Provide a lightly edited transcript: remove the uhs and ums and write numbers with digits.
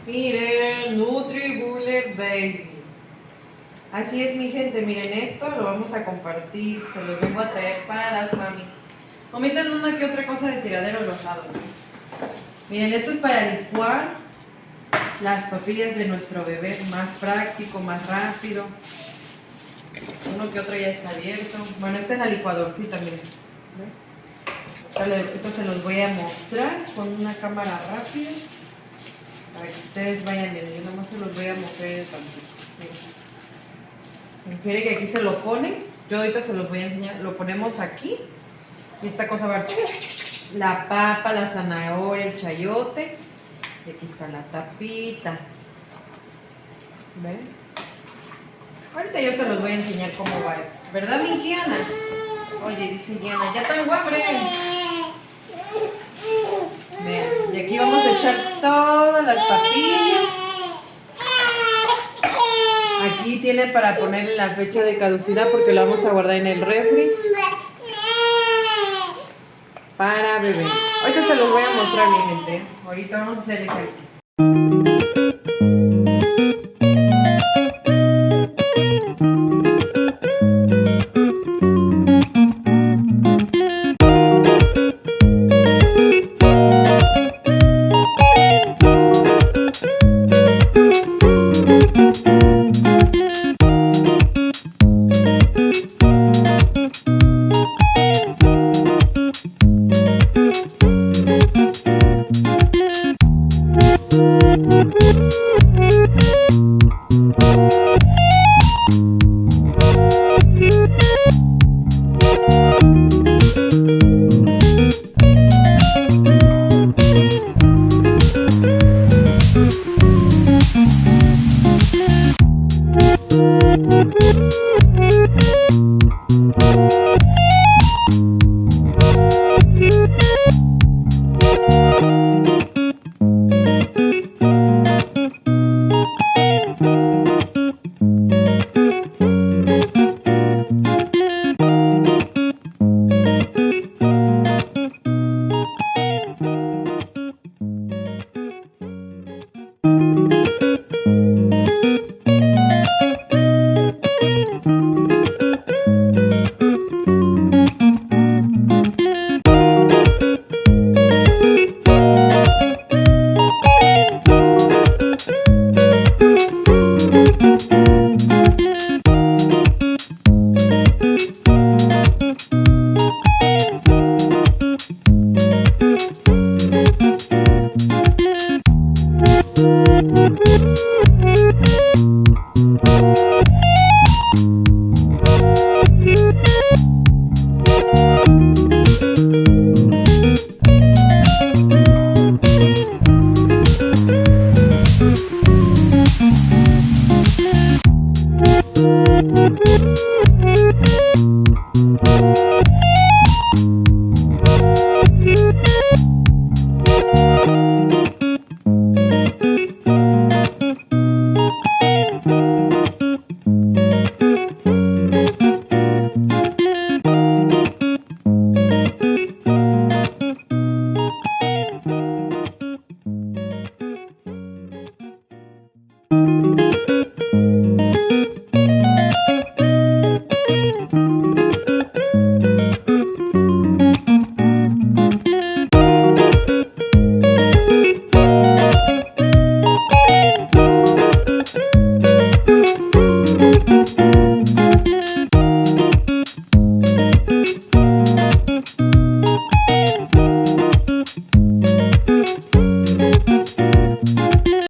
Miren, Nutribullet baby. Así es, mi gente, miren, esto lo vamos a compartir, se los vengo a traer para las mamis. Omiten una que otra cosa de tiradero a los lados. Miren, esto es para licuar las papillas de nuestro bebé, más práctico, más rápido. Uno que otro ya está abierto. Bueno, esta es la licuadorcita, miren. Ahorita se los voy a mostrar con una cámara rápida para que ustedes vayan viendo. Yo nomás se los voy a mostrar tantito. Se refiere que aquí se lo ponen. Yo ahorita se los voy a enseñar. Lo ponemos aquí. Y esta cosa va. La papa, la zanahoria, el chayote. Y aquí está la tapita. ¿Ven? Ahorita yo se los voy a enseñar cómo va esto. ¿Verdad, mi Gianna? Oye, dice Gianna, ya tengo hambre. Vean, y aquí vamos a echar todas las papillas. Aquí tiene para ponerle la fecha de caducidad porque lo vamos a guardar en el refri. Para bebé. Ahorita se los voy a mostrar, mi gente. Ahorita vamos a hacer el ejemplo.